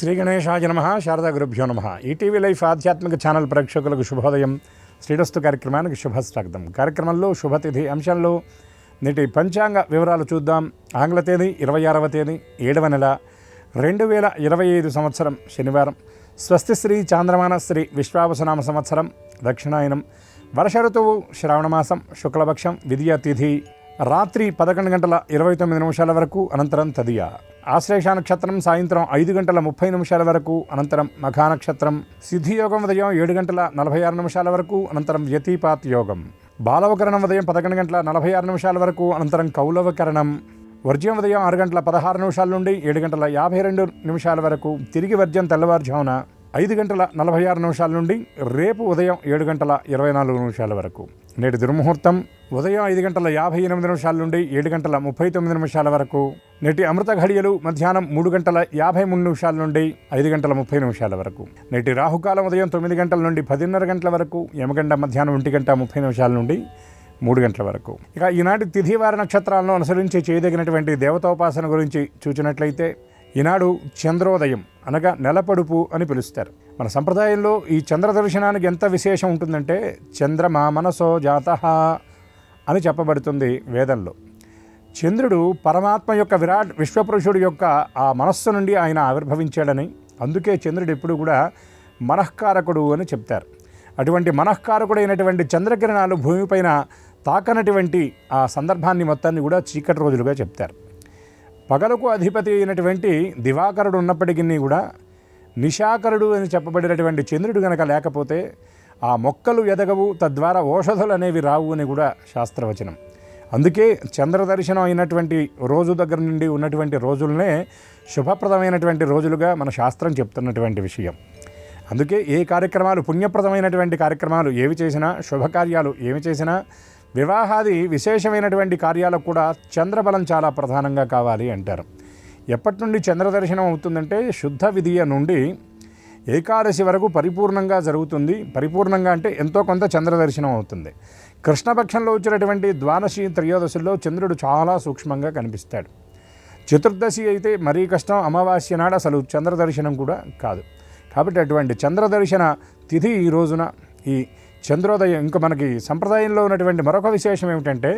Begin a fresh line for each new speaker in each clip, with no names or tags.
శ్రీ గణేశాయ నమః. శారదా గురుభ్యో నమః. ఈటీవీ లైఫ్ ఆధ్యాత్మిక ఛానల్ ప్రేక్షకులకు శుభోదయం. శ్రీరస్తు కార్యక్రమానికి శుభస్వాగతం. కార్యక్రమంలో శుభతిథి అంశంలో నేటి పంచాంగ వివరాలు చూద్దాం. ఆంగ్ల తేదీ 26వ తేదీ 7వ నెల 2025 సంవత్సరం శనివారం. స్వస్తి శ్రీ చాంద్రమాన శ్రీ విశ్వావసనామ సంవత్సరం దక్షిణాయనం. వర్ష ఋతువు శ్రావణమాసం శుక్లపక్షం. విద్యా తిథి రాత్రి 11 గంటల 29 నిమిషాల వరకు, అనంతరం తదియ. ఆశ్లేష నక్షత్రం సాయంత్రం 5 గంటల 30 నిమిషాల వరకు, అనంతరం మఖా నక్షత్రం. సిద్ధియోగం ఉదయం 7 గంటల 46 నిమిషాల వరకు, అనంతరం వ్యతిపాత్ యోగం. బాలవకరణం ఉదయం 11 గంటల 46 నిమిషాల వరకు, అనంతరం కౌలవకరణం. వర్జ్యం ఉదయం 6 గంటల 16 నిమిషాల నుండి 7 గంటల 52 నిమిషాల వరకు, తిరిగి వర్జ్యం తెల్లవారుజామున 5 గంటల 46 నిమిషాల నుండి రేపు ఉదయం 7 గంటల 24 నిమిషాల వరకు. నేటి దుర్ముహూర్తం ఉదయం 5 గంటల 58 నిమిషాల నుండి 7 గంటల 39 నిమిషాల వరకు. నేటి అమృత ఘడియలు మధ్యాహ్నం 3 గంటల 53 నిమిషాల నుండి 5 గంటల 30 నిమిషాల వరకు. నేటి రాహుకాలం ఉదయం 9 గంటల నుండి 10:30 గంటల వరకు. యమగండ మధ్యాహ్నం 1 గంట 30 నిమిషాల నుండి 3 గంటల వరకు. ఇక ఈనాటి తిథివార నక్షత్రాలను అనుసరించి చేయదగినటువంటి దేవతోపాసన గురించి చూచినట్లయితే, ఈనాడు చంద్రోదయం అనగా నెలపడుపు అని పిలుస్తారు. మన సంప్రదాయంలో ఈ చంద్ర దర్శనానికి ఎంత విశేషం ఉంటుందంటే, చంద్రమా మనసో జాతః అని చెప్పబడుతుంది వేదంలో. చంద్రుడు పరమాత్మ యొక్క విరాట్ విశ్వపురుషుడు యొక్క ఆ మనస్సు నుండి ఆయన ఆవిర్భవించాడని, అందుకే చంద్రుడు ఎప్పుడు కూడా మనఃకారకుడు అని చెప్తారు. అటువంటి మనఃకారకుడైనటువంటి చంద్రకిరణాలు భూమిపైన తాకనటువంటి ఆ సందర్భాన్ని మొత్తాన్ని కూడా చీకటి రోజులుగా చెప్తారు. పగలకు అధిపతి అయినటువంటి దివాకరుడు ఉన్నప్పటికీ కూడా నిశాకరుడు అని చెప్పబడినటువంటి చంద్రుడు గనక లేకపోతే ఆ మొక్కలు ఎదగవు, తద్వారా ఔషధులు అనేవి రావు అని కూడా శాస్త్రవచనం. అందుకే చంద్ర దర్శనం అయినటువంటి రోజు దగ్గర నుండి ఉన్నటువంటి రోజులనే శుభప్రదమైనటువంటి రోజులుగా మన శాస్త్రం చెప్తున్నటువంటి విషయం. అందుకే ఏ కార్యక్రమాలు, పుణ్యప్రదమైనటువంటి కార్యక్రమాలు ఏవి చేసినా, శుభకార్యాలు ఏమి చేసినా, వివాహాది విశేషమైనటువంటి కార్యాలకు కూడా చంద్రబలం చాలా ప్రధానంగా కావాలి అంటారు. ఎప్పటి నుండి చంద్ర దర్శనం అవుతుందంటే, శుద్ధ విధియ నుండి ఏకాదశి వరకు పరిపూర్ణంగా జరుగుతుంది. పరిపూర్ణంగా అంటే ఎంతో కొంత చంద్ర దర్శనం అవుతుంది. కృష్ణపక్షంలో వచ్చినటువంటి ద్వాదశి త్రయోదశుల్లో చంద్రుడు చాలా సూక్ష్మంగా కనిపిస్తాడు. చతుర్దశి అయితే మరీ కష్టం. అమావాస్య నాడు అసలు చంద్ర దర్శనం కూడా కాదు. కాబట్టి అటువంటి చంద్ర దర్శన తిథి ఈ రోజున ఈ చంద్రోదయం. ఇంకా మనకి సంప్రదాయంలో ఉన్నటువంటి మరొక విశేషం ఏమిటంటే,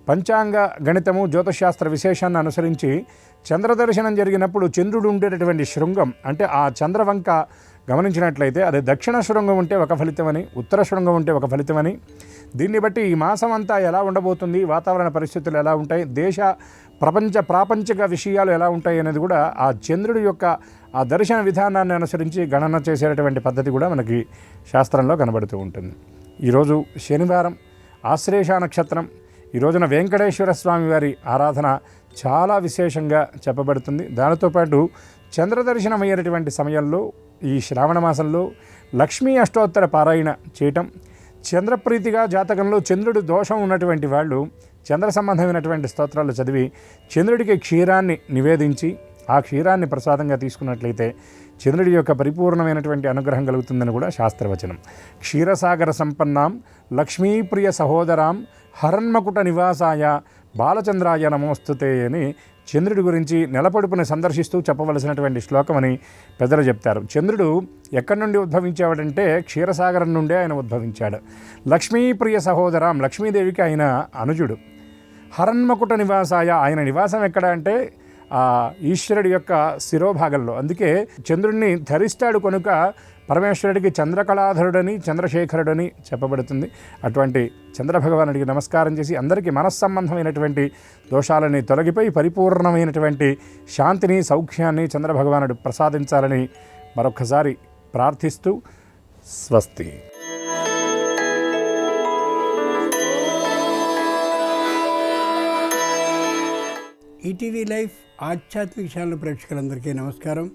పంచాంగ గణితము జ్యోతిశాస్త్ర విశేషాన్ని అనుసరించి చంద్రదర్శనం జరిగినప్పుడు చంద్రుడు ఉండేటటువంటి శృంగం, అంటే ఆ చంద్రవంక గమనించినట్లయితే అది దక్షిణ శృంగం ఉంటే ఒక ఫలితమని, ఉత్తర శృంగం ఉంటే ఒక ఫలితమని. దీన్ని బట్టి ఈ మాసం అంతా ఎలా ఉండబోతుంది, వాతావరణ పరిస్థితులు ఎలా ఉంటాయి, దేశ ప్రాపంచిక విషయాలు ఎలా ఉంటాయి అనేది కూడా ఆ చంద్రుడి యొక్క ఆ దర్శన విధానాన్ని అనుసరించి గణన చేసేటటువంటి పద్ధతి కూడా మనకి శాస్త్రంలో కనబడుతూ ఉంటుంది. ఈరోజు శనివారం, ఆశ్లేష నక్షత్రం. ఈ రోజున వెంకటేశ్వర స్వామి వారి ఆరాధన చాలా విశేషంగా చెప్పబడుతుంది. దానితో పాటు చంద్రదర్శనం అయ్యేటటువంటి సమయంలో ఈ శ్రావణ మాసంలో లక్ష్మీ అష్టోత్తర పారాయణ చేయటం, చంద్రప్రీతిగా జాతకంలో చంద్రుడి దోషం ఉన్నటువంటి వాళ్ళు చంద్ర సంబంధమైనటువంటి స్తోత్రాలు చదివి చంద్రుడికి క్షీరాన్ని నివేదించి ఆ క్షీరాన్ని ప్రసాదంగా తీసుకున్నట్లయితే చంద్రుడి యొక్క పరిపూర్ణమైనటువంటి అనుగ్రహం కలుగుతుందని కూడా శాస్త్రవచనం. క్షీరసాగర సంపన్నాం లక్ష్మీప్రియ సహోదరాం హరన్మకుట నివాసాయ బాలచంద్రాయ నమోస్తుతే అని చంద్రుడి గురించి నెలపడుపుని సందర్శిస్తూ చెప్పవలసినటువంటి శ్లోకం అని పెద్దలు చెప్తారు. చంద్రుడు ఎక్కడి నుండి ఉద్భవించాడంటే క్షీరసాగరం నుండే ఆయన ఉద్భవించాడు. లక్ష్మీప్రియ సహోదరాం, లక్ష్మీదేవికి ఆయన అనుజుడు. హరన్మకుట నివాసాయ, ఆయన నివాసం ఎక్కడ అంటే ఆ ఈశ్వరుడి యొక్క శిరోభాగంలో. అందుకే చంద్రుడిని ధరిస్తాడు కనుక పరమేశ్వరుడికి చంద్రకళాధరుడని, చంద్రశేఖరుడని చెప్పబడుతుంది. అటువంటి చంద్రభగవానుడికి నమస్కారం చేసి అందరికీ మనస్సంబంధమైనటువంటి దోషాలని తొలగిపోయి పరిపూర్ణమైనటువంటి శాంతిని, సౌఖ్యాన్ని చంద్రభగవానుడు ప్రసాదించాలని మరొకసారి ప్రార్థిస్తూ స్వస్తి.
ఈటీవీ లైఫ్ ఆధ్యాత్మిక ఛానల్ ప్రేక్షకులందరికీ నమస్కారం.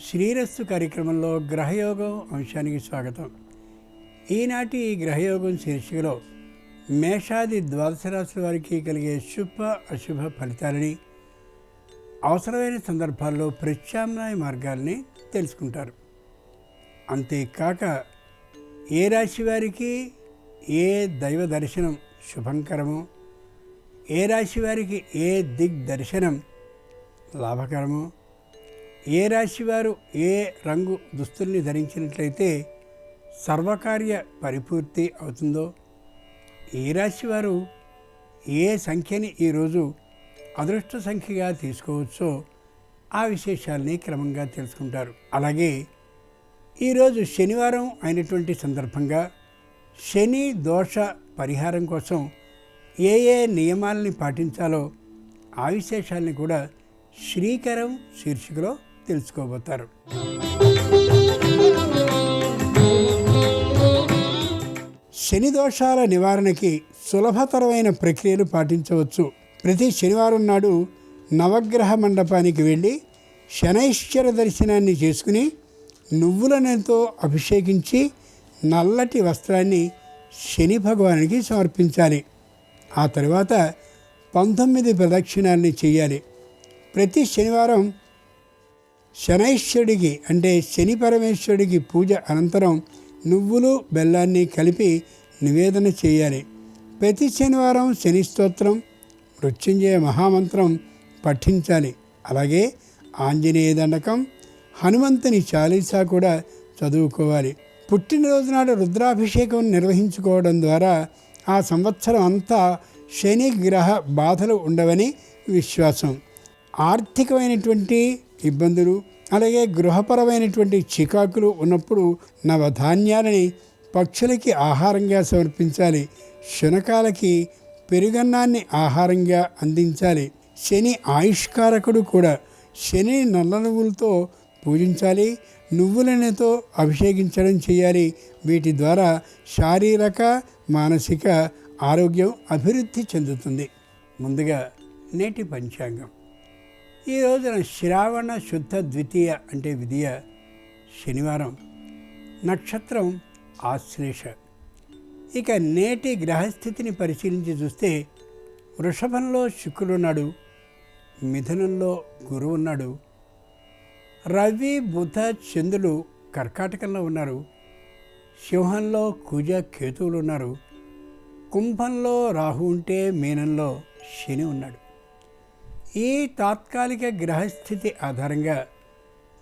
శ్రీరస్తు కార్యక్రమంలో గ్రహయోగం అంశానికి స్వాగతం. ఈనాటి ఈ గ్రహయోగం శీర్షికలో మేషాది ద్వాదశ రాశుల వారికి కలిగే శుభ అశుభ ఫలితాలని, అవసరమైన సందర్భాల్లో ప్రత్యామ్నాయ మార్గాల్ని తెలుసుకుంటారు. అంతేకాక ఏ రాశి వారికి ఏ దైవ దర్శనం శుభంకరమో, ఏ రాశి వారికి ఏ దిగ్దర్శనం లాభకరమో, ఏ రాశివారు ఏ రంగు దుస్తుల్ని ధరించినట్లయితే సర్వకార్య పరిపూర్తి అవుతుందో, ఏ రాశివారు ఏ సంఖ్యని ఈరోజు అదృష్ట సంఖ్యగా తీసుకోవచ్చో ఆ విశేషాలని క్రమంగా తెలుసుకుంటారు. అలాగే ఈరోజు శనివారం అయినటువంటి సందర్భంగా శని దోష పరిహారం కోసం ఏ ఏ నియమాలని పాటించాలో ఆ విశేషాలని కూడా శ్రీకరం శీర్షికలో తెలుసుకోబోతారు. శని దోషాల నివారణకి సులభతరమైన ప్రక్రియలు పాటించవచ్చు. ప్రతి శనివారం నాడు నవగ్రహ మండపానికి వెళ్ళి శనైశ్వర దర్శనాన్ని చేసుకుని నువ్వుల నూనెతో అభిషేకించి నల్లటి వస్త్రాన్ని శని భగవానునికి సమర్పించాలి. ఆ తర్వాత 19 ప్రదక్షిణాలని చేయాలి. ప్రతి శనివారం శనైశ్వరుడికి అంటే శని పరమేశ్వరుడికి పూజ అనంతరం నువ్వులు బెల్లాన్ని కలిపి నివేదన చేయాలి. ప్రతి శనివారం శని స్తోత్రం, మృత్యుంజయ మహామంత్రం పఠించాలి. అలాగే ఆంజనేయ దండకం, హనుమంతుని చాలీసా కూడా చదువుకోవాలి. పుట్టినరోజు నాడు రుద్రాభిషేకం నిర్వహించుకోవడం ద్వారా ఆ సంవత్సరం అంతా శని గ్రహ బాధలు ఉండవని విశ్వాసం. ఆర్థికమైనటువంటి ఇబ్బందులు అలాగే గృహపరమైనటువంటి చికాకులు ఉన్నప్పుడు నవధాన్యాలని పక్షులకి ఆహారంగా సమర్పించాలి. శునకాలకి పెరుగన్నాన్ని ఆహారంగా అందించాలి. శని ఆయుష్కారకుడు కూడా. శని నల్ల నువ్వులతో పూజించాలి, నువ్వులతో అభిషేకించడం చేయాలి. వీటి ద్వారా శారీరక మానసిక ఆరోగ్యం అభివృద్ధి చెందుతుంది. ముందుగా నేటి పంచాంగం. ఈ రోజున శ్రావణ శుద్ధ ద్వితీయ అంటే విధియ శనివారం, నక్షత్రం ఆశ్లేష. ఇక నేటి గ్రహస్థితిని పరిశీలించి చూస్తే వృషభంలో శుక్రుడున్నాడు, మిథునంలో గురువు ఉన్నాడు, రవి బుధ చంద్రులు కర్కాటకంలో ఉన్నారు, సింహంలో కుజ కేతువులు ఉన్నారు, కుంభంలో రాహు ఉంటే మీనంలో శని ఉన్నాడు. ఈ తాత్కాలిక గ్రహస్థితి ఆధారంగా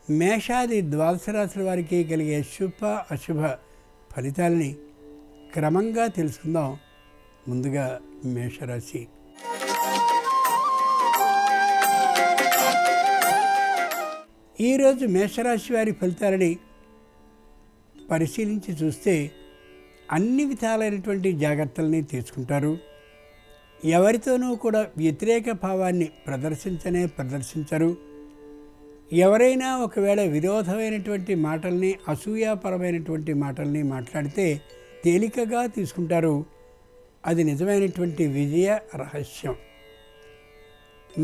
మేషాది ద్వాదశ రాశుల వారికి కలిగే శుభ అశుభ ఫలితాలని క్రమంగా తెలుసుకుందాం. ముందుగా మేషరాశి. ఈరోజు మేషరాశి వారి ఫలితాలని పరిశీలించి చూస్తే అన్ని విధాలైనటువంటి జాగ్రత్తల్ని తీసుకుంటారు. ఎవరితోనూ కూడా వ్యతిరేక భావాన్ని ప్రదర్శించరు. ఎవరైనా ఒకవేళ విరోధమైనటువంటి మాటల్ని, అసూయాపరమైనటువంటి మాటల్ని మాట్లాడితే తేలికగా తీసుకుంటారు. అది నిజమైనటువంటి విజయ రహస్యం.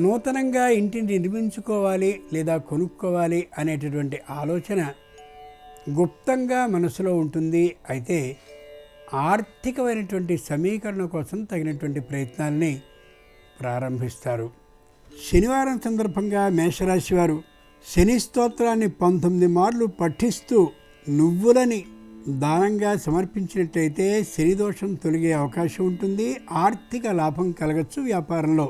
నూతనంగా ఇంటిని నిర్మించుకోవాలి లేదా కొనుక్కోవాలి అనేటటువంటి ఆలోచన గుప్తంగా మనసులో ఉంటుంది. అయితే ఆర్థికమైనటువంటి సమీకరణ కోసం తగినటువంటి ప్రయత్నాల్ని ప్రారంభిస్తారు. శనివారం సందర్భంగా మేషరాశి వారు శని స్తోత్రాన్ని 19 మార్లు పఠిస్తూ నువ్వులని దానంగా సమర్పించినట్లయితే శని దోషం తొలగే అవకాశం ఉంటుంది. ఆర్థిక లాభం కలగచ్చు. వ్యాపారంలో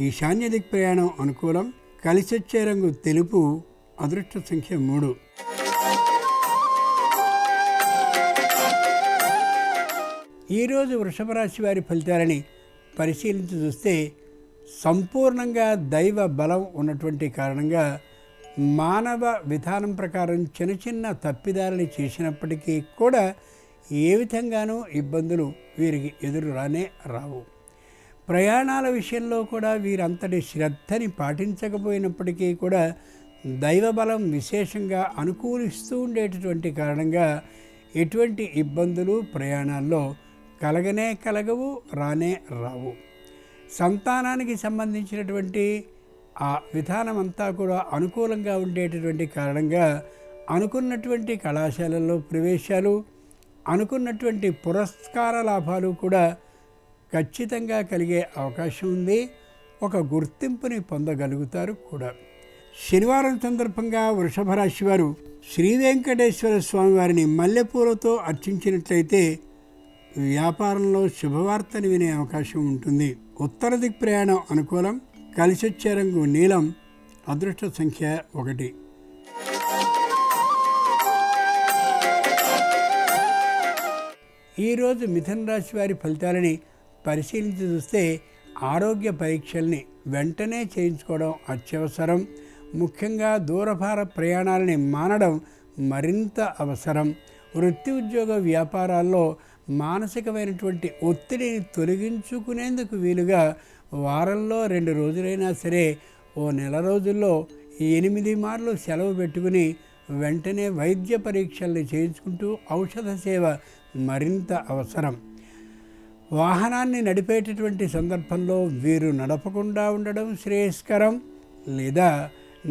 ఈశాన్య దిక్ ప్రయాణం అనుకూలం. కలిసొచ్చే రంగు తెలుపు. అదృష్ట సంఖ్య 3. ఈరోజు వృషభ రాశి వారి ఫలితాలని పరిశీలించి చూస్తే సంపూర్ణంగా దైవ బలం ఉన్నటువంటి కారణంగా మానవ విధానం ప్రకారం చిన్న చిన్న తప్పిదాలని చేసినప్పటికీ కూడా ఏ విధంగానూ ఇబ్బందులు వీరికి ఎదురు రావు. ప్రయాణాల విషయంలో కూడా వీరంతటి శ్రద్ధని పాటించకపోయినప్పటికీ కూడా దైవబలం విశేషంగా అనుకూలిస్తూ ఉండేటటువంటి కారణంగా ఎటువంటి ఇబ్బందులు ప్రయాణాల్లో కలగవు, రావు. సంతానానికి సంబంధించినటువంటి ఆ విధానం అంతా కూడా అనుకూలంగా ఉండేటటువంటి కారణంగా అనుకున్నటువంటి కళాశాలల్లో ప్రవేశాలు, అనుకున్నటువంటి పురస్కార లాభాలు కూడా ఖచ్చితంగా కలిగే అవకాశం ఉంది. ఒక గుర్తింపుని పొందగలుగుతారు కూడా. శనివారం సందర్భంగా వృషభ రాశి వారు శ్రీ వెంకటేశ్వర స్వామి వారిని మల్లెపూలతో అర్చించినట్లయితే వ్యాపారంలో శుభవార్తని వినే అవకాశం ఉంటుంది. ఉత్తర దిక్ ప్రయాణం అనుకూలం. కలిసొచ్చే రంగు నీలం. అదృష్ట సంఖ్య 1. ఈరోజు మిథున రాశి వారి ఫలితాలని పరిశీలించి చూస్తే ఆరోగ్య పరీక్షల్ని వెంటనే చేయించుకోవడం అత్యవసరం. ముఖ్యంగా దూరభార ప్రయాణాలని మానడం మరింత అవసరం. వృత్తి ఉద్యోగ వ్యాపారాల్లో మానసికమైనటువంటి ఒత్తిడిని తొలగించుకునేందుకు వీలుగా వారంలో 2 రోజులైనా సరే ఓ నెల రోజుల్లో 8 మార్లు సెలవు పెట్టుకుని వెంటనే వైద్య పరీక్షల్ని చేయించుకుంటూ ఔషధ సేవ మరింత అవసరం. వాహనాన్ని నడిపేటటువంటి సందర్భంలో వీరు నడపకుండా ఉండడం శ్రేయస్కరం. లేదా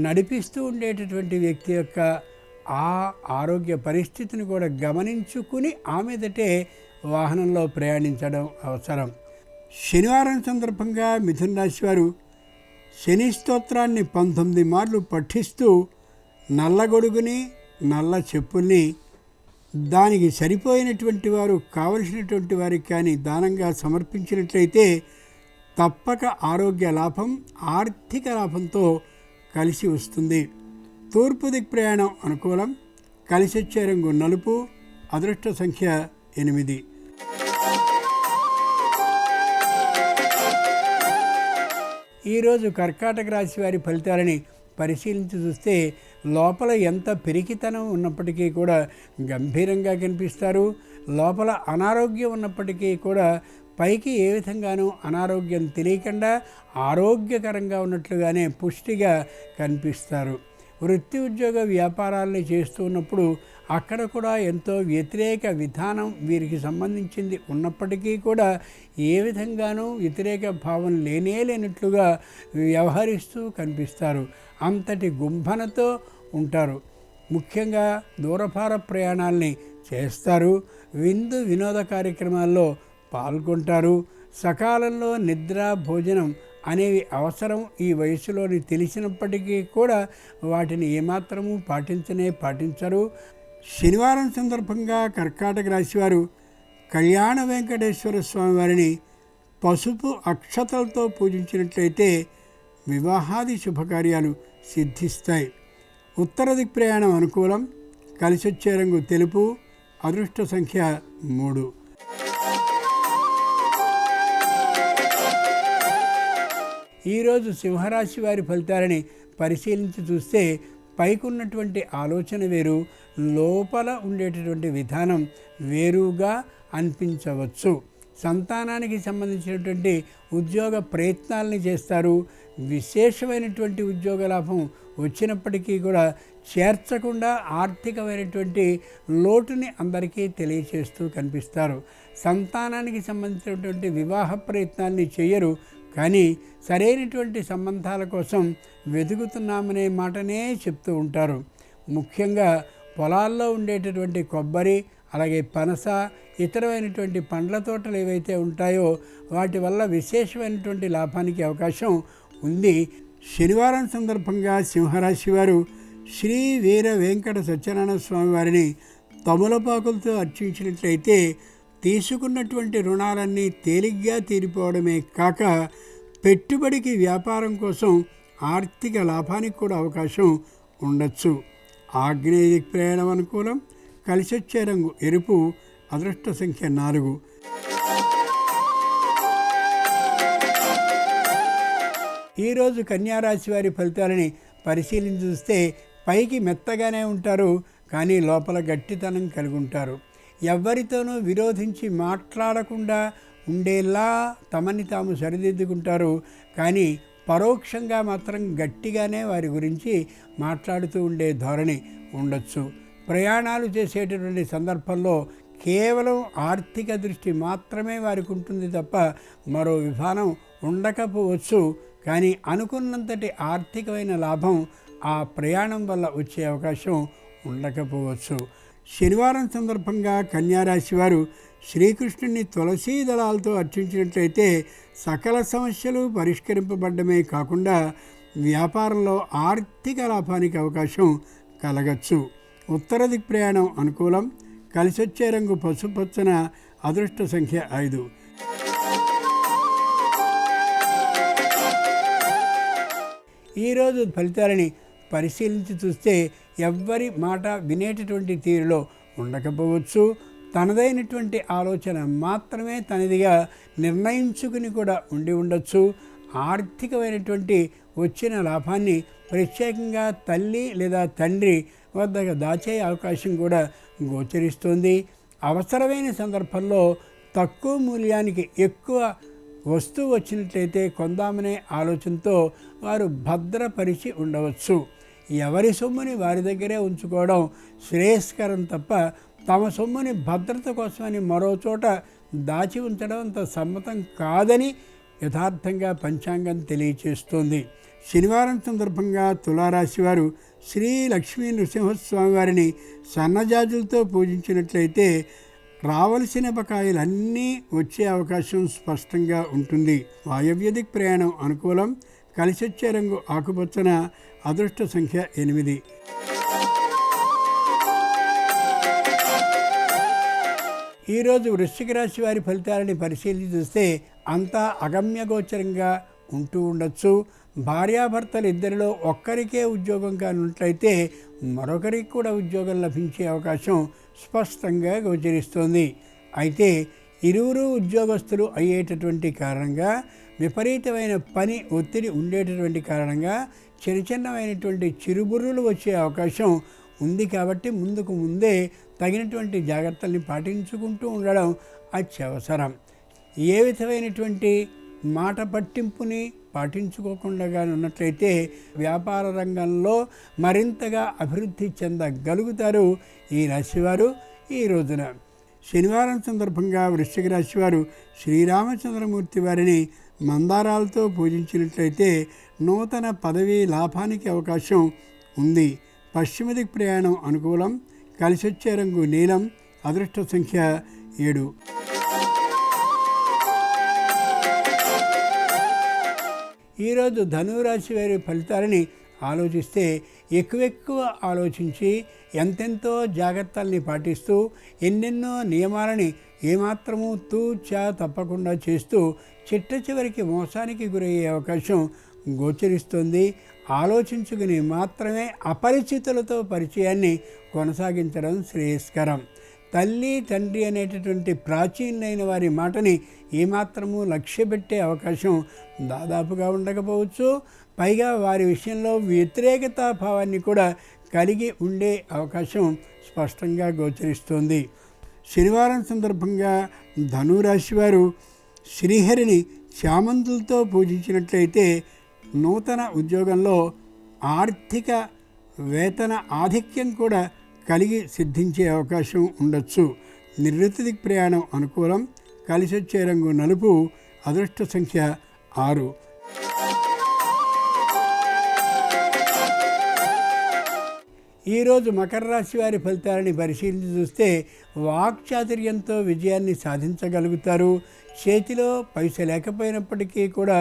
నడిపిస్తూ ఉండేటటువంటి వ్యక్తి యొక్క ఆరోగ్య పరిస్థితిని కూడా గమనించుకుని ఆ మీదటే వాహనంలో ప్రయాణించడం అవసరం. శనివారం సందర్భంగా మిథున రాశి వారు శని స్తోత్రాన్ని 19 మార్లు పఠిస్తూ నల్ల గొడుగుని నల్ల చెప్పుల్ని దానికి సరిపోయినటువంటి వారు కావలసినటువంటి వారికి కానీ దానంగా సమర్పించినట్లయితే తప్పక ఆరోగ్య లాభం, ఆర్థిక లాభంతో కలిసి వస్తుంది. తూర్పు దిక్ ప్రయాణం అనుకూలం. కలిసి వచ్చే రంగు నలుపు. అదృష్ట సంఖ్య 8. ఈరోజు కర్కాటక రాశి వారి ఫలితాలని పరిశీలించి చూస్తే లోపల ఎంత పెరికితనం ఉన్నప్పటికీ కూడా గంభీరంగా కనిపిస్తారు. లోపల అనారోగ్యం ఉన్నప్పటికీ కూడా పైకి ఏ విధంగానూ అనారోగ్యం తెలియకుండా ఆరోగ్యకరంగా ఉన్నట్లుగానే పుష్టిగా కనిపిస్తారు. వృత్తి ఉద్యోగ వ్యాపారాలని చేస్తూ ఉన్నప్పుడు అక్కడ కూడా ఎంతో వ్యతిరేక విధానం వీరికి సంబంధించింది ఉన్నప్పటికీ కూడా ఏ విధంగానూ వ్యతిరేక భావం లేనట్లుగా వ్యవహరిస్తూ కనిపిస్తారు. అంతటి గుంభనతో ఉంటారు. ముఖ్యంగా దూరభార ప్రయాణాలని చేస్తారు. విందు వినోద కార్యక్రమాల్లో పాల్గొంటారు. సకాలంలో నిద్ర, భోజనం అనేవి అవసరం ఈ వయసులోని తెలిసినప్పటికీ కూడా వాటిని ఏమాత్రము పాటించరు. శనివారం సందర్భంగా కర్కాటక రాశి వారు కళ్యాణ వెంకటేశ్వర స్వామి వారిని పసుపు అక్షతలతో పూజించినట్లయితే వివాహాది శుభకార్యాలు సిద్ధిస్తాయి. ఉత్తర దిక్ ప్రయాణం అనుకూలం. కలిసి వచ్చే రంగు తెలుపు. అదృష్ట సంఖ్య 3. ఈరోజు సింహరాశి వారి ఫలితాలని పరిశీలించి చూస్తే పైకున్నటువంటి ఆలోచన వేరు, లోపల ఉండేటటువంటి విధానం వేరుగా అనిపించవచ్చు. సంతానానికి సంబంధించినటువంటి ఉద్యోగ ప్రయత్నాలని చేస్తారు. విశేషమైనటువంటి ఉద్యోగ లాభం వచ్చినప్పటికీ కూడా చేర్చకుండా ఆర్థికమైనటువంటి లోటుని అందరికీ తెలియచేస్తూ కనిపిస్తారు. సంతానానికి సంబంధించినటువంటి వివాహ ప్రయత్నాన్ని చేయరు, కానీ సరైనటువంటి సంబంధాల కోసం వెతుకుతున్నామనే మాటనే చెప్తూ ఉంటారు. ముఖ్యంగా పొలాల్లో ఉండేటటువంటి కొబ్బరి, అలాగే పనస, ఇతరమైనటువంటి పండ్ల తోటలు ఏవైతే ఉంటాయో వాటి వల్ల విశేషమైనటువంటి లాభానికి అవకాశం ఉంది. శనివారం సందర్భంగా సింహరాశి వారు శ్రీ వీర వెంకట సత్యనారాయణ స్వామి వారిని తమలపాకులతో అర్చించినట్లయితే తీసుకున్నటువంటి రుణాలన్నీ తేలిగ్గా తీరిపోవడమే కాక పెట్టుబడికి, వ్యాపారం కోసం ఆర్థిక లాభానికి కూడా అవకాశం ఉండొచ్చు. ఆగ్నేయ ప్రయాణం అనుకూలం. కలిసి వచ్చే రంగు ఎరుపు. అదృష్ట సంఖ్య 4. ఈరోజు కన్యారాశి వారి ఫలితాలని పరిశీలించి చూస్తే పైకి మెత్తగానే ఉంటారు, కానీ లోపల గట్టితనం కలిగి ఉంటారు. ఎవరితోనూ విరోధించి మాట్లాడకుండా ఉండేలా తమని తాము సరిదిద్దుకుంటారు, కానీ పరోక్షంగా మాత్రం గట్టిగానే వారి గురించి మాట్లాడుతూ ఉండే ధోరణి ఉండొచ్చు. ప్రయాణాలు చేసేటటువంటి సందర్భంలో కేవలం ఆర్థిక దృష్టి మాత్రమే వారికి ఉంటుంది తప్ప మరో విధానం ఉండకపోవచ్చు. కానీ అనుకున్నంతటి ఆర్థికమైన లాభం ఆ ప్రయాణం వల్ల వచ్చే అవకాశం ఉండకపోవచ్చు. శనివారం సందర్భంగా కన్యారాశి వారు శ్రీకృష్ణుని తులసీ దళాలతో అర్చించినట్లయితే సకల సమస్యలు పరిష్కరింపబడ్డమే కాకుండా వ్యాపారంలో ఆర్థిక లాభానికి అవకాశం కలగచ్చు. ఉత్తర దిక్ ప్రయాణం అనుకూలం. కలిసి వచ్చే రంగు పసుపచ్చన. అదృష్ట సంఖ్య 5. ఈరోజు ఫలితాలని పరిశీలించి చూస్తే ఎవ్వరి మాట వినేటటువంటి తీరులో ఉండకపోవచ్చు. తనదైనటువంటి ఆలోచన మాత్రమే తనదిగా నిర్ణయించుకుని కూడా ఉండి ఉండొచ్చు. ఆర్థికమైనటువంటి వచ్చిన లాభాన్ని ప్రత్యేకంగా తల్లి లేదా తండ్రి వద్దకు దాచే అవకాశం కూడా గోచరిస్తుంది. అవసరమైన సందర్భంలో తక్కువ మూల్యానికి ఎక్కువ వస్తువు వచ్చినట్లయితే కొందామనే ఆలోచనతో వారు భద్రపరిచి ఉండవచ్చు. ఎవరి సొమ్ముని వారి దగ్గరే ఉంచుకోవడం శ్రేయస్కరం తప్ప తమ సొమ్ముని భద్రత కోసమని మరో చోట దాచి ఉంచడం అంత సమ్మతం కాదని యథార్థంగా పంచాంగం తెలియచేస్తోంది. శనివారం సందర్భంగా తులారాశి వారు శ్రీ లక్ష్మీ నృసింహస్వామి వారిని సన్నజాజులతో పూజించినట్లయితే రావలసిన బకాయిలన్నీ వచ్చే అవకాశం స్పష్టంగా ఉంటుంది. వాయవ్యదిక్ ప్రయాణం అనుకూలం. కలిసొచ్చే రంగు ఆకుపచ్చన. అదృష్ట సంఖ్య 8. ఈరోజు వృశ్చిక రాశి వారి ఫలితాలని పరిశీలించి చూస్తే అంతా అగమ్యగోచరంగా ఉంటూ ఉండొచ్చు. భార్యాభర్తలు ఇద్దరిలో ఒక్కరికే ఉద్యోగం కానున్నట్లయితే మరొకరికి కూడా ఉద్యోగం లభించే అవకాశం స్పష్టంగా గోచరిస్తోంది. అయితే ఇరువురు ఉద్యోగస్తులు అయ్యేటటువంటి కారణంగా విపరీతమైన పని ఒత్తిడి ఉండేటటువంటి కారణంగా చిన్నమైనటువంటి చిరుబుర్రులు వచ్చే అవకాశం ఉంది. కాబట్టి ముందుకు ముందే తగినటువంటి జాగ్రత్తల్ని పాటించుకుంటూ ఉండడం అత్యవసరం. ఏ విధమైనటువంటి మాట పట్టింపుని పాటించుకోకుండా ఉన్నట్లయితే వ్యాపార రంగంలో మరింతగా అభివృద్ధి చెందగలుగుతారు ఈ రాశివారు. ఈ రోజున శనివారం సందర్భంగా వృశ్చిక రాశివారు శ్రీరామచంద్రమూర్తి వారిని మందారాలతో పూజించినట్లయితే నూతన పదవీ లాభానికి అవకాశం ఉంది. పశ్చిమ దిక్ ప్రయాణం అనుకూలం. కలిసొచ్చే రంగు నీలం. అదృష్ట సంఖ్య 7. ఈరోజు ధనురాశి వారి ఫలితాలని ఆలోచిస్తే ఎక్కువ ఆలోచించి ఎంతెంతో జాగ్రత్తల్ని పాటిస్తూ ఎన్నెన్నో నియమాలని ఏమాత్రమూ తూచా తప్పకుండా చేస్తూ చిట్ట చివరికి మోసానికి గురయ్యే అవకాశం గోచరిస్తుంది. ఆలోచించుకుని మాత్రమే అపరిచితులతో పరిచయాన్ని కొనసాగించడం శ్రేయస్కరం. తల్లి తండ్రి అనేటటువంటి ప్రాచీనైన వారి మాటని ఏమాత్రము లక్ష్యపెట్టే అవకాశం దాదాపుగా ఉండకపోవచ్చు. పైగా వారి విషయంలో వ్యతిరేకతా భావాన్ని కూడా కలిగి ఉండే అవకాశం స్పష్టంగా గోచరిస్తోంది. శనివారం సందర్భంగా ధనురాశి వారు శ్రీహరిని చామంతులతో పూజించినట్లయితే నూతన ఉద్యోగంలో ఆర్థిక వేతన ఆధిక్యం కూడా కలిగి సిద్ధించే అవకాశం ఉండొచ్చు. నివృత్తి దిక్ ప్రయాణం అనుకూలం. కలిసొచ్చే రంగు నలుపు. అదృష్ట సంఖ్య 6. ఈరోజు మకర రాశి వారి ఫలితాలని పరిశీలించి చూస్తే వాక్చాతుర్యంతో విజయాన్ని సాధించగలుగుతారు. చేతిలో పైస లేకపోయినప్పటికీ కూడా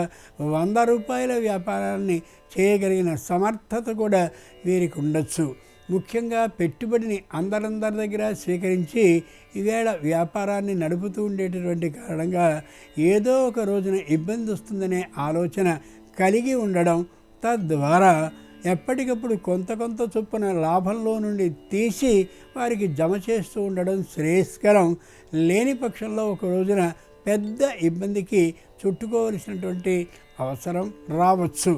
100 రూపాయల వ్యాపారాన్ని చేయగలిగిన సమర్థత కూడా వీరికి ఉండొచ్చు. ముఖ్యంగా పెట్టుబడిని అందరి దగ్గర స్వీకరించి ఈవేళ వ్యాపారాన్ని నడుపుతూ ఉండేటటువంటి కారణంగా ఏదో ఒక రోజున ఇబ్బంది వస్తుందనే ఆలోచన కలిగి ఉండడం, తద్వారా ఎప్పటికప్పుడు కొంత చొప్పున లాభంలో నుండి తీసి వారికి జమ చేస్తూ ఉండడం శ్రేయస్కరం. లేని పక్షంలో ఒక రోజున పెద్ద ఇబ్బందికి చుట్టుకోవలసినటువంటి అవసరం రావచ్చు.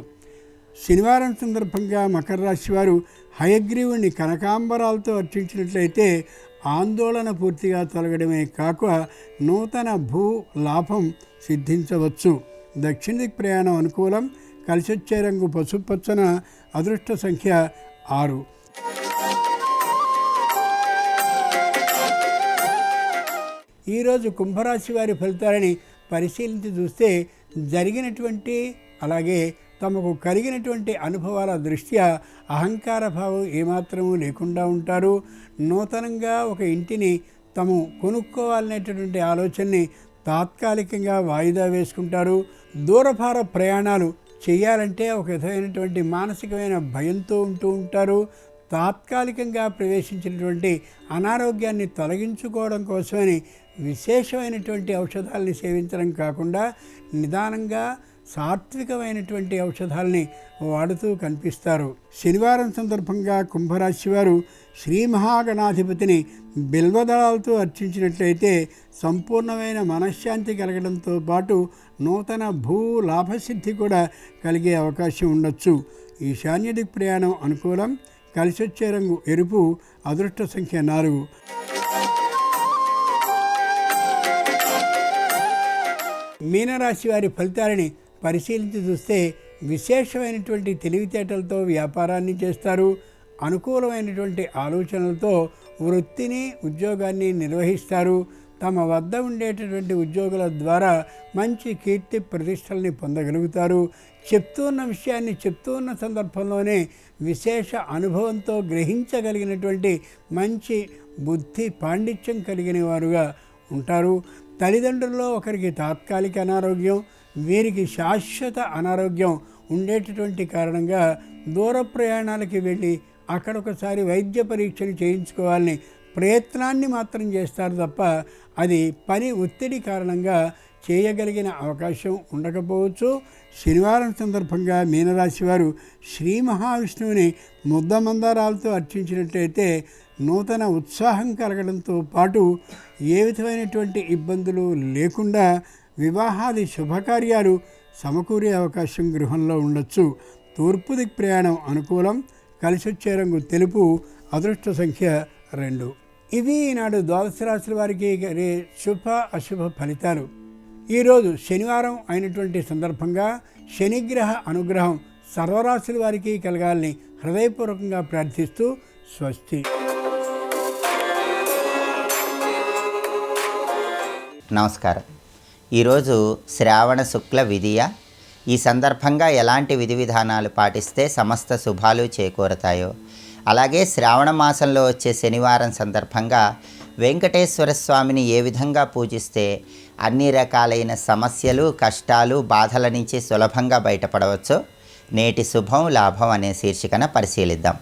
శనివారం సందర్భంగా మకర రాశి వారు హయగ్రీవుని కనకాంబరాలతో అర్చించినట్లయితే ఆందోళన పూర్తిగా తొలగడమే కాక నూతన భూ లాభం సిద్ధించవచ్చు. దక్షిణ దిక్ ప్రయాణం అనుకూలం. కలిసొచ్చే రంగు పసుపచ్చన. అదృష్ట సంఖ్య 6. ఈరోజు కుంభరాశి వారి ఫలితాలని పరిశీలించి చూస్తే జరిగినటువంటి అలాగే తమకు కలిగినటువంటి అనుభవాల దృష్ట్యా అహంకార భావం ఏమాత్రమూ లేకుండా ఉంటారు. నూతనంగా ఒక ఇంటిని తాము కొనుక్కోవాలనేటటువంటి ఆలోచనని తాత్కాలికంగా వాయిదా వేసుకుంటారు. దూరభార ప్రయాణాలు చేయాలంటే ఒక విధమైనటువంటి మానసికమైన భయంతో ఉంటూ ఉంటారు. తాత్కాలికంగా ప్రవేశించినటువంటి అనారోగ్యాన్ని తొలగించుకోవడం కోసమని విశేషమైనటువంటి ఔషధాలని సేవించడం కాకుండా నిదానంగా సాత్వికమైనటువంటి ఔషధాలని వాడుతూ కనిపిస్తారు. శనివారం సందర్భంగా కుంభరాశి వారు శ్రీ మహాగణాధిపతిని బిల్వదళాలతో అర్చించినట్లయితే సంపూర్ణమైన మనశ్శాంతి కలగడంతో పాటు నూతన భూ లాభసిద్ధి కూడా కలిగే అవకాశం ఉండొచ్చు. ఈశాన్య దిక్ ప్రయాణం అనుకూలం. కలిసొచ్చే రంగు ఎరుపు. అదృష్ట సంఖ్య 4. మీనరాశి వారి ఫలితాలని పరిశీలించి చూస్తే విశేషమైనటువంటి తెలివితేటలతో వ్యాపారాన్ని చేస్తారు. అనుకూలమైనటువంటి ఆలోచనలతో వృత్తిని ఉద్యోగాన్ని నిర్వహిస్తారు. తమ వద్ద ఉండేటటువంటి ఉద్యోగుల ద్వారా మంచి కీర్తి ప్రతిష్టల్ని పొందగలుగుతారు. చెప్తున్న విషయాన్ని చెప్తున్న సందర్భంలోనే విశేష అనుభవంతో గ్రహించగలిగినటువంటి మంచి బుద్ధి పాండిత్యం కలిగిన వారుగా ఉంటారు. తల్లిదండ్రుల్లో ఒకరికి తాత్కాలిక అనారోగ్యం, వీరికి శాశ్వత అనారోగ్యం ఉండేటటువంటి కారణంగా దూర ప్రయాణాలకి వెళ్ళి అక్కడ ఒకసారి వైద్య పరీక్షలు చేయించుకోవాలని ప్రయత్నాన్ని మాత్రం చేస్తారు తప్ప అది పని ఒత్తిడి కారణంగా చేయగలిగిన అవకాశం ఉండకపోవచ్చు. శనివారం సందర్భంగా మీనరాశి వారు శ్రీ మహావిష్ణువుని ముద్ద మందారాలతో అర్చించినట్లయితే నూతన ఉత్సాహం కలగడంతో పాటు ఏ విధమైనటువంటి ఇబ్బందులు లేకుండా వివాహాది శుభకార్యాలు సమకూరే అవకాశం గృహంలో ఉండొచ్చు. తూర్పు దిక్ ప్రయాణం అనుకూలం. కలిసొచ్చే రంగు తెలుపు. అదృష్ట సంఖ్య 2. ఇవి ఈనాడు ద్వాదశ రాశుల వారికి శుభ అశుభ ఫలితాలు. ఈరోజు శనివారం అయినటువంటి సందర్భంగా శనిగ్రహ అనుగ్రహం సర్వరాశుల వారికి కలగాలని హృదయపూర్వకంగా ప్రార్థిస్తూ స్వస్తి.
నమస్కారం. ఈరోజు శ్రావణ శుక్ల విదియ. ఈ సందర్భంగా ఎలాంటి విధి విధానాలు పాటిస్తే సమస్త శుభాలు చేకూరతాయో, అలాగే శ్రావణ మాసంలో వచ్చే శనివారం సందర్భంగా వెంకటేశ్వర స్వామిని ఏ విధంగా పూజిస్తే అన్ని రకాలైన సమస్యలు, కష్టాలు, బాధల నుంచి సులభంగా బయటపడవచ్చో నేటి శుభం లాభం అనే శీర్షికన పరిశీలిద్దాం.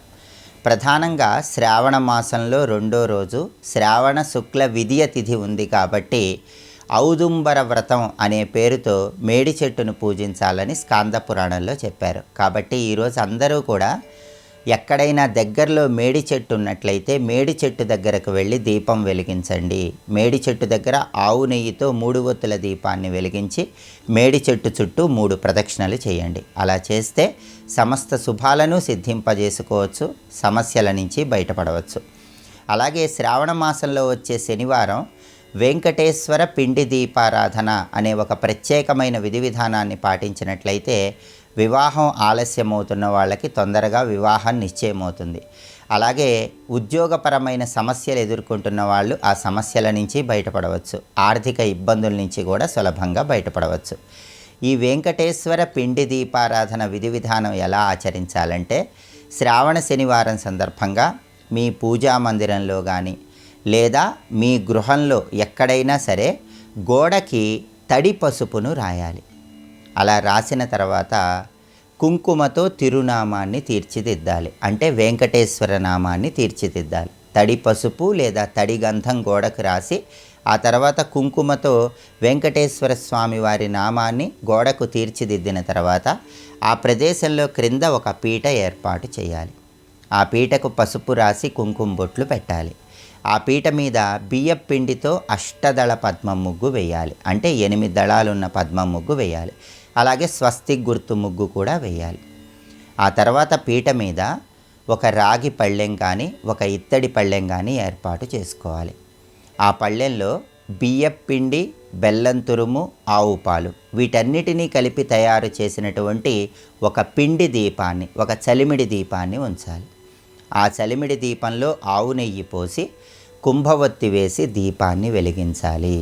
ప్రధానంగా శ్రావణ మాసంలో 2వ రోజు శ్రావణ శుక్ల విదియ తిథి ఉంది కాబట్టి ఔదుంబర వ్రతం అనే పేరుతో మేడి చెట్టును పూజించాలని స్కాంద పురాణంలో చెప్పారు. కాబట్టి ఈరోజు అందరూ కూడా ఎక్కడైనా దగ్గరలో మేడి చెట్టు ఉన్నట్లయితే మేడి చెట్టు దగ్గరకు వెళ్ళి దీపం వెలిగించండి. మేడి చెట్టు దగ్గర ఆవు నెయ్యితో 3 ఒత్తుల దీపాన్ని వెలిగించి మేడి చెట్టు చుట్టూ 3 ప్రదక్షిణలు చేయండి. అలా చేస్తే సమస్త శుభాలను సిద్ధింపజేసుకోవచ్చు, సమస్యల నుంచి బయటపడవచ్చు. అలాగే శ్రావణ మాసంలో వచ్చే శనివారం వెంకటేశ్వర పిండి దీపారాధన అనే ఒక ప్రత్యేకమైన విధి విధానాన్ని పాటించినట్లయితే వివాహం ఆలస్యమవుతున్న వాళ్ళకి తొందరగా వివాహం నిశ్చయమవుతుంది. అలాగే ఉద్యోగపరమైన సమస్యలు ఎదుర్కొంటున్న వాళ్ళు ఆ సమస్యల నుంచి బయటపడవచ్చు. ఆర్థిక ఇబ్బందుల నుంచి కూడా సులభంగా బయటపడవచ్చు. ఈ వెంకటేశ్వర పిండి దీపారాధన విధి విధానం ఎలా ఆచరించాలంటే శ్రావణ శనివారం సందర్భంగా మీ పూజా మందిరంలో కానీ లేదా మీ గృహంలో ఎక్కడైనా సరే గోడకి తడి పసుపును రాయాలి. అలా రాసిన తర్వాత కుంకుమతో తిరునామాన్ని తీర్చిదిద్దాలి. అంటే వెంకటేశ్వర నామాన్ని తీర్చిదిద్దాలి. తడి పసుపు లేదా తడి గంధం గోడకు రాసి ఆ తర్వాత కుంకుమతో వెంకటేశ్వర స్వామి వారి నామాన్ని గోడకు తీర్చిదిద్దిన తర్వాత ఆ ప్రదేశంలో క్రింద ఒక పీట ఏర్పాటు చేయాలి. ఆ పీటకు పసుపు రాసి కుంకుమ బొట్లు పెట్టాలి. ఆ పీట మీద బియ్యం పిండితో అష్టదళ పద్మం ముగ్గు వేయాలి. అంటే 8 దళాలున్న పద్మం ముగ్గు వేయాలి. అలాగే స్వస్తిక్ గుర్తు ముగ్గు కూడా వేయాలి. ఆ తర్వాత పీట మీద ఒక రాగి పళ్ళెం కానీ ఒక ఇత్తడి పళ్ళెం కానీ ఏర్పాటు చేసుకోవాలి. ఆ పళ్ళెంలో బియ్యం పిండి, బెల్లం తురుము, ఆవు పాలు వీటన్నిటినీ కలిపి తయారు చేసినటువంటి ఒక పిండి దీపాన్ని, ఒక చలిమిడి దీపాన్ని ఉంచాలి. ఆ చలిమిడి దీపంలో ఆవు నెయ్యి పోసి కుంభవత్తి వేసి దీపాన్ని వెలిగించాలి.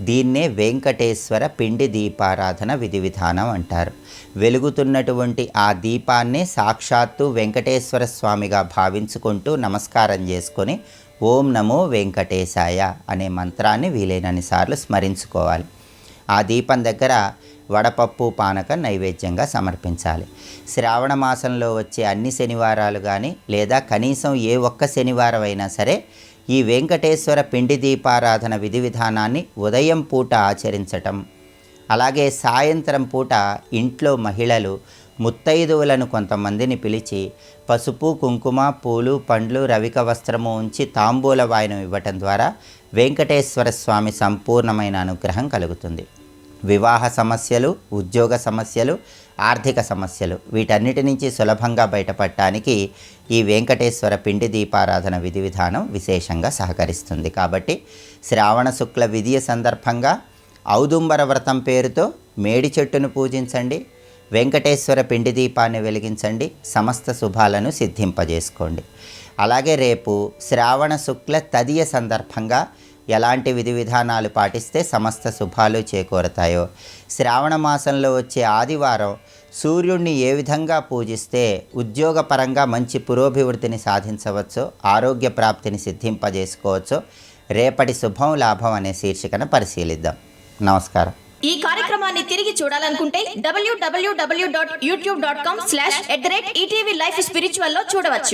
దీన్నే వెంకటేశ్వర పిండి దీపారాధన విధి విధానం అంటారు. వెలుగుతున్నటువంటి ఆ దీపాన్ని సాక్షాత్తు వెంకటేశ్వర స్వామిగా భావించుకుంటూ నమస్కారం చేసుకొని ఓం నమో వెంకటేశాయ అనే మంత్రాన్ని వీలైనన్ని సార్లు స్మరించుకోవాలి. ఆ దీపం దగ్గర వడపప్పు, పానకం నైవేద్యంగా సమర్పించాలి. శ్రావణ మాసంలో వచ్చే అన్ని శనివారాలు కానీ లేదా కనీసం ఏ ఒక్క శనివారం అయినా సరే ఈ వెంకటేశ్వర పిండి దీపారాధన విధి విధానాన్ని ఉదయం పూట ఆచరించటం, అలాగే సాయంత్రం పూట ఇంట్లో మహిళలు ముత్తైదువులను కొంతమందిని పిలిచి పసుపు కుంకుమ పూలు పండ్లు రవిక వస్త్రము ఉంచి తాంబూల వాయనం ఇవ్వటం ద్వారా వెంకటేశ్వర స్వామి సంపూర్ణమైన అనుగ్రహం కలుగుతుంది. వివాహ సమస్యలు, ఉద్యోగ సమస్యలు, ఆర్థిక సమస్యలు వీటన్నిటి నుంచి సులభంగా బయటపడటానికి ఈ వెంకటేశ్వర పిండి దీపారాధన విధి విధానం విశేషంగా సహకరిస్తుంది. కాబట్టి శ్రావణ శుక్ల విధియ సందర్భంగా ఔదుంబర వ్రతం పేరుతో మేడి చెట్టును పూజించండి, వెంకటేశ్వర పిండి దీపాన్ని వెలిగించండి, సమస్త శుభాలను సిద్ధింపజేసుకోండి. అలాగే రేపు శ్రావణ శుక్ల తదియ సందర్భంగా ఎలాంటి విధి విధానాలు పాటిస్తే సమస్త శుభాలు చేకూరతాయో, శ్రావణ మాసంలో వచ్చే ఆదివారం సూర్యుడిని ఏ విధంగా పూజిస్తే ఉద్యోగపరంగా మంచి పురోభివృద్ధిని సాధించవచ్చో, ఆరోగ్య ప్రాప్తిని సిద్ధింపజేసుకోవచ్చో రేపటి శుభం లాభం అనే శీర్షికను పరిశీలిద్దాం. నమస్కారం.
ఈ కార్యక్రమాన్ని తిరిగి చూడాలనుకుంటే www.youtube.com/ETV Life Spiritual లో చూడవచ్చు.